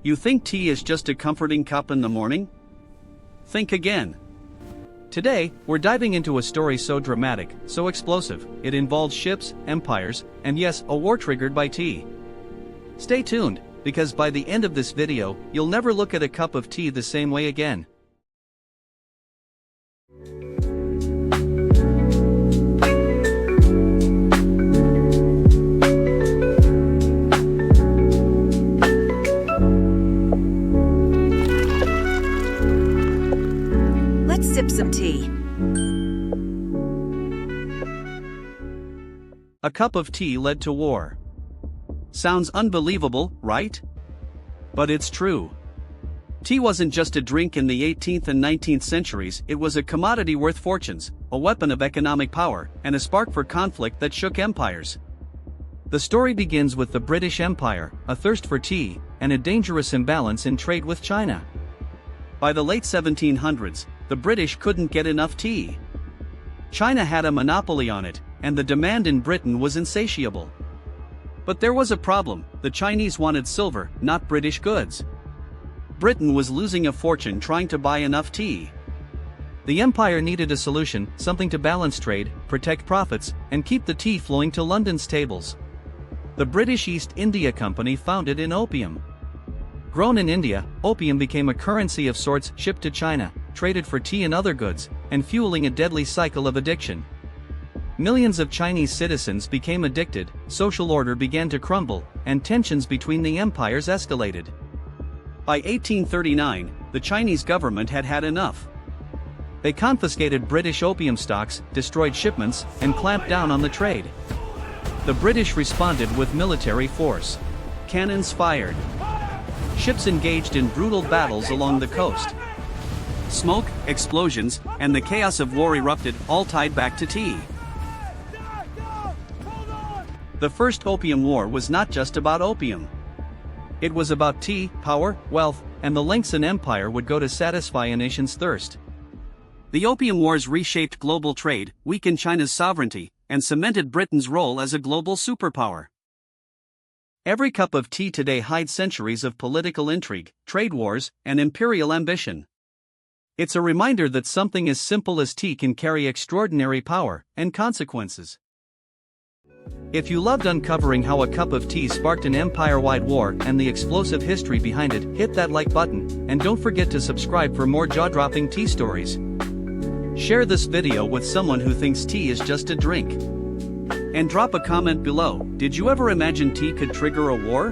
You think tea is just a comforting cup in the morning? Think again. Today, we're diving into a story so dramatic, so explosive, it involves ships, empires, and yes, a war triggered by tea. Stay tuned, because by the end of this video, you'll never look at a cup of tea the same way again. Sip some tea. A cup of tea led to war. Sounds unbelievable, right? But it's true. Tea wasn't just a drink in the 18th and 19th centuries, it was a commodity worth fortunes, a weapon of economic power, and a spark for conflict that shook empires. The story begins with the British Empire, a thirst for tea, and a dangerous imbalance in trade with China. By the late 1700s, the British couldn't get enough tea. China had a monopoly on it, and the demand in Britain was insatiable. But there was a problem: the Chinese wanted silver, not British goods. Britain was losing a fortune trying to buy enough tea. The empire needed a solution, something to balance trade, protect profits, and keep the tea flowing to London's tables. The British East India Company founded in opium. Grown in India, opium became a currency of sorts, shipped to China, traded for tea and other goods, and fueling a deadly cycle of addiction. Millions of Chinese citizens became addicted, social order began to crumble, and tensions between the empires escalated. By 1839, the Chinese government had had enough. They confiscated British opium stocks, destroyed shipments, and clamped down on the trade. The British responded with military force. Cannons fired. Ships engaged in brutal battles along the coast. Smoke, explosions, and the chaos of war erupted, all tied back to tea. The First Opium War was not just about opium. It was about tea, power, wealth, and the lengths an empire would go to satisfy a nation's thirst. The Opium Wars reshaped global trade, weakened China's sovereignty, and cemented Britain's role as a global superpower. Every cup of tea today hides centuries of political intrigue, trade wars, and imperial ambition. It's a reminder that something as simple as tea can carry extraordinary power and consequences. If you loved uncovering how a cup of tea sparked an empire-wide war and the explosive history behind it, hit that like button, and don't forget to subscribe for more jaw-dropping tea stories. Share this video with someone who thinks tea is just a drink. And drop a comment below: did you ever imagine tea could trigger a war?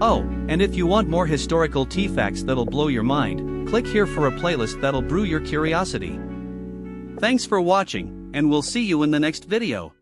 Oh, and if you want more historical tea facts that'll blow your mind, click here for a playlist that'll brew your curiosity. Thanks for watching, and we'll see you in the next video.